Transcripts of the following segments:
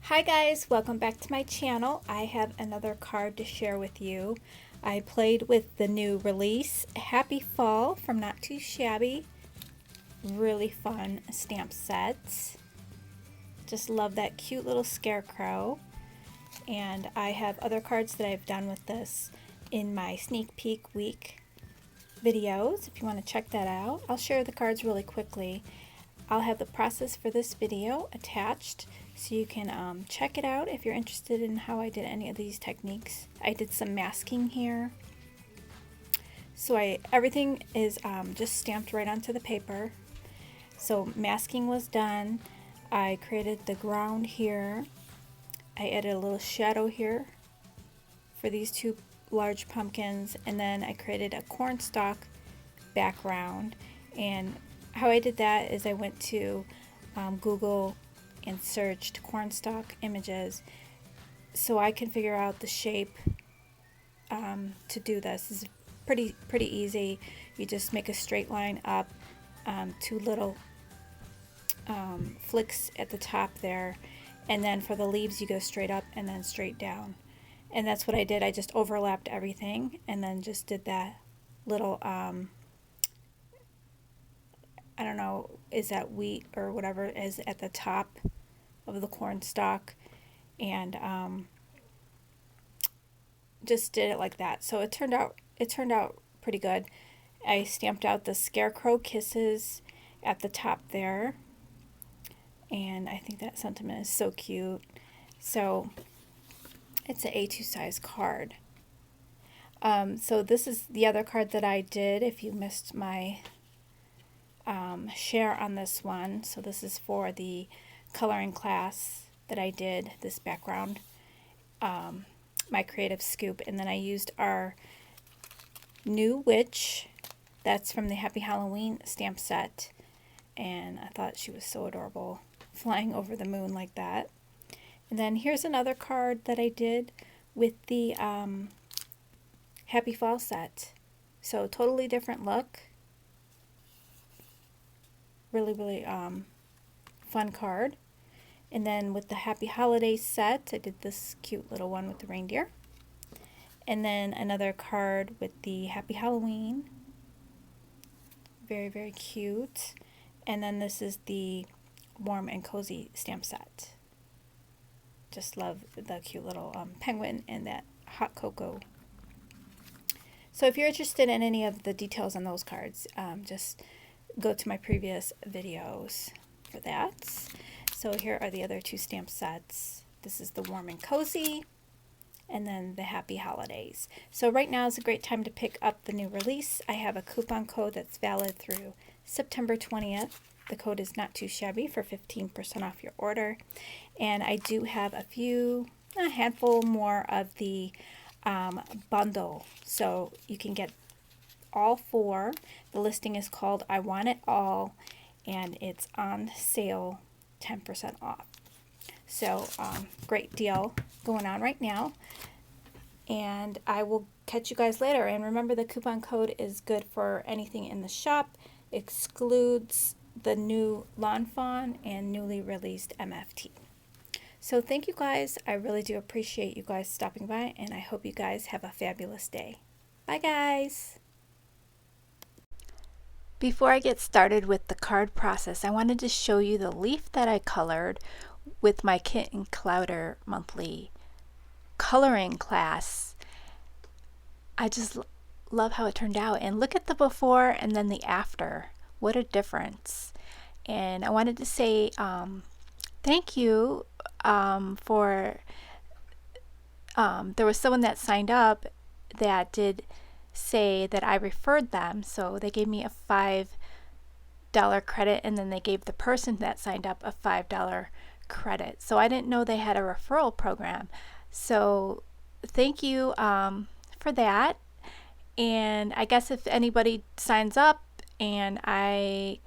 Hi guys, welcome back to my channel. I have another card to share with you. I played with the new release, Happy Fall from Not Too Shabby. Really fun stamp sets. Just love that cute little scarecrow. And I have other cards that I've done with this in my sneak peek week videos if you want to check that out. I'll share the cards really quickly. I'll have the process for this video attached so you can check it out if you're interested in how I did any of these techniques. I did some masking here. So everything is just stamped right onto the paper. So masking was done. I created the ground here. I added a little shadow here for these two large pumpkins, and then I created a cornstalk background. And how I did that is I went to Google and searched cornstalk images so I can figure out the shape to do this. This is pretty easy. You just make a straight line up, two little flicks at the top there, and then for the leaves you go straight up and then straight down. And that's what I did. I just overlapped everything and then just did that little I don't know, is that wheat or whatever is at the top of the corn stalk, and just did it like that. So it turned out pretty good. I stamped out the scarecrow kisses at the top there, and I think that sentiment is so cute. So it's an A2 size card. So this is the other card that I did if you missed my share on this one. So this is for the coloring class that I did, this background, my creative scoop, and then I used our new witch that's from the Happy Halloween stamp set, and I thought she was so adorable flying over the moon like that. And then here's another card that I did with the Happy Fall set. So totally different look. Really fun card. And then with the Happy Holiday set, I did this cute little one with the reindeer. And then another card with the Happy Halloween. Very cute. And then this is the Warm and Cozy stamp set. Just love the cute little penguin and that hot cocoa. So if you're interested in any of the details on those cards, just go to my previous videos for that. So here are the other two stamp sets. This is the Warm and Cozy, and then the Happy Holidays. So right now is a great time to pick up the new release. I have a coupon code that's valid through September 20th. The code is Not Too Shabby for 15% off your order. And I do have a handful more of the bundle. So you can get all four. The listing is called I Want It All, and it's on sale 10% off. So great deal going on right now. And I will catch you guys later. And remember, the coupon code is good for anything in the shop, excludes the new Lawn Fawn and newly released MFT. So thank you guys. I really do appreciate you guys stopping by, and I hope you guys have a fabulous day. Bye guys. Before I get started with the card process, I wanted to show you the leaf that I colored with my Kit and Clowder monthly coloring class. I just love how it turned out, and look at the before and then the after. What a difference. And I wanted to say thank you for there was someone that signed up that did say that I referred them, so they gave me a $5 credit, and then they gave the person that signed up a $5 credit. So I didn't know they had a referral program. So thank you for that. And I guess if anybody signs up and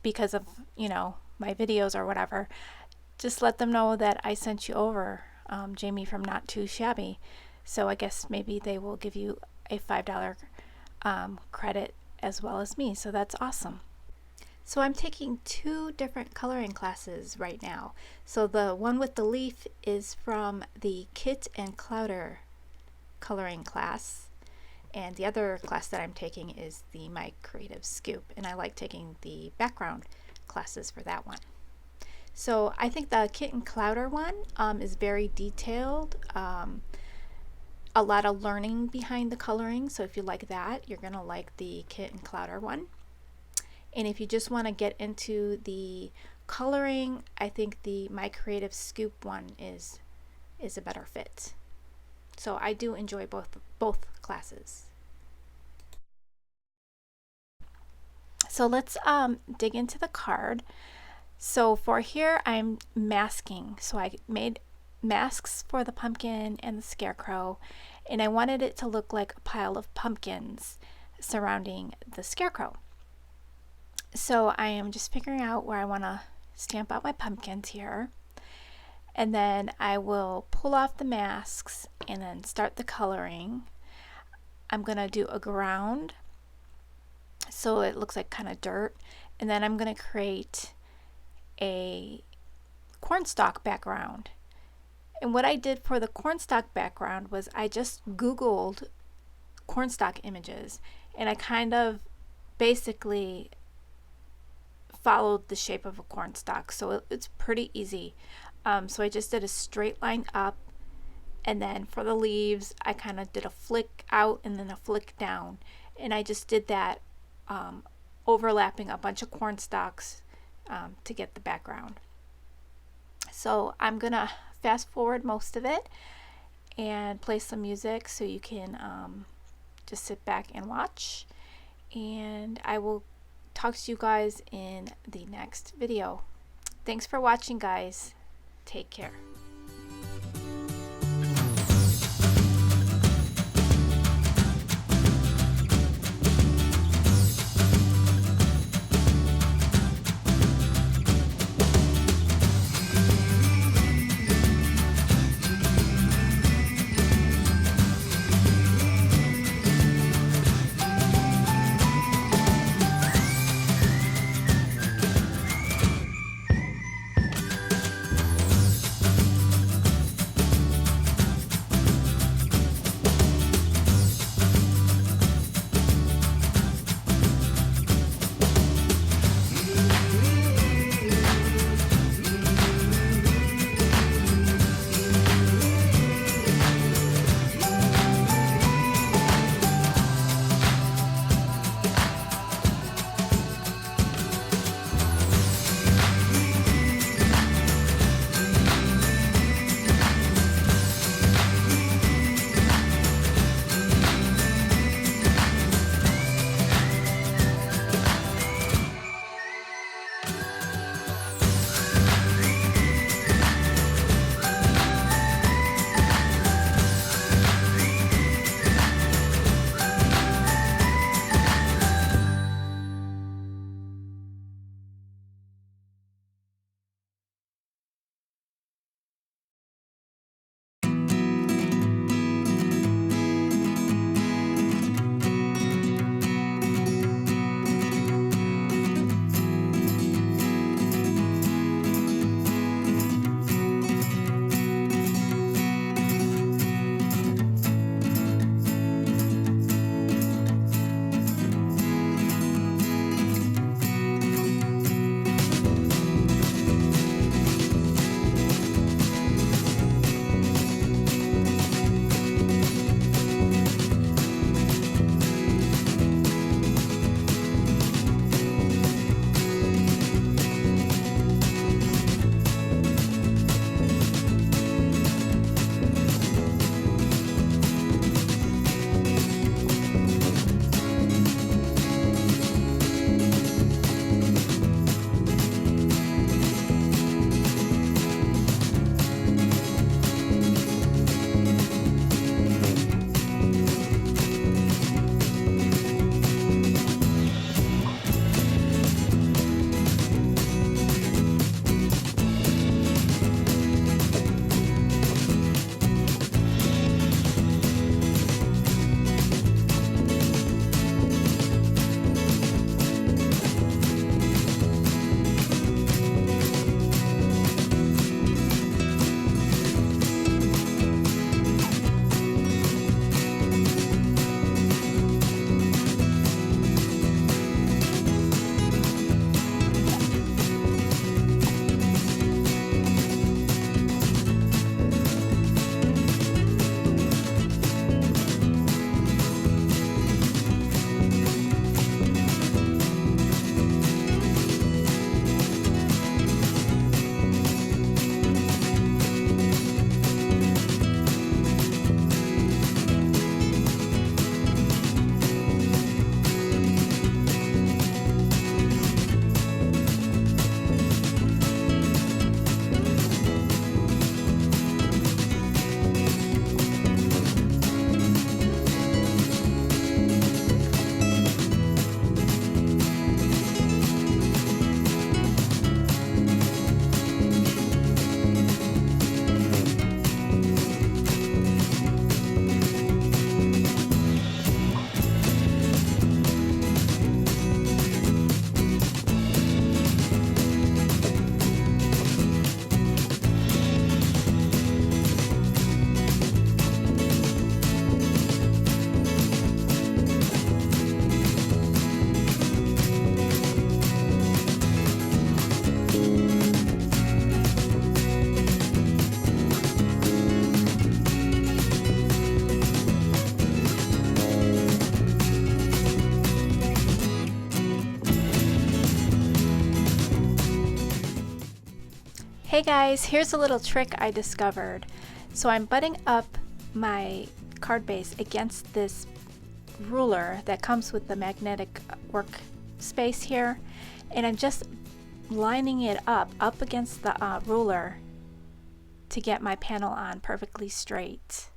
because of my videos or whatever, just let them know that I sent you over, Jamie from Not Too Shabby. So I guess maybe they will give you a $5 credit as well as me. So that's awesome. So I'm taking two different coloring classes right now. So the one with the leaf is from the Kit and Clowder coloring class, and the other class that I'm taking is the My Creative Scoop, and I like taking the background classes for that one. So I think the Kit and Clowder one is very detailed, a lot of learning behind the coloring, so if you like that, you're gonna like the Kit and Clowder one. And if you just want to get into the coloring, I think the My Creative Scoop one is a better fit. So I do enjoy both classes. So let's dig into the card. So for here I'm masking. So I made masks for the pumpkin and the scarecrow, and I wanted it to look like a pile of pumpkins surrounding the scarecrow. So I am just figuring out where I want to stamp out my pumpkins here, and then I will pull off the masks and then start the coloring. I'm going to do a ground so it looks like kind of dirt, and then I'm going to create a cornstalk background. And what I did for the cornstalk background was I just Googled cornstalk images, and I kind of basically followed the shape of a cornstalk, so it's pretty easy. So I just did a straight line up, and then for the leaves I kind of did a flick out and then a flick down, and I just did that overlapping a bunch of cornstalks to get the background. So I'm gonna fast forward most of it and play some music so you can just sit back and watch, and I will talk to you guys in the next video. Thanks for watching, guys. Take care. Hey guys, here's a little trick I discovered. So I'm butting up my card base against this ruler that comes with the magnetic workspace here, and I'm just lining it up against the ruler to get my panel on perfectly straight.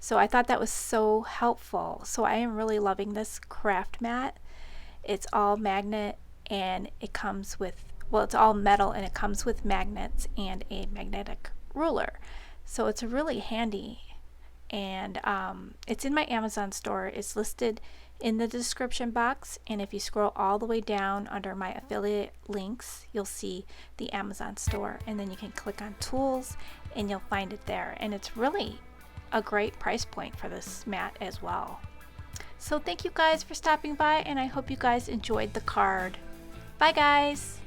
So I thought that was so helpful. So I am really loving this craft mat. It's all magnet and it comes with, well, it's all metal and it comes with magnets and a magnetic ruler. So it's really handy, and it's in my Amazon store. It's listed in the description box, and if you scroll all the way down under my affiliate links, you'll see the Amazon store, and then you can click on tools and you'll find it there. And it's really a great price point for this mat as well. So thank you guys for stopping by, and I hope you guys enjoyed the card. Bye guys!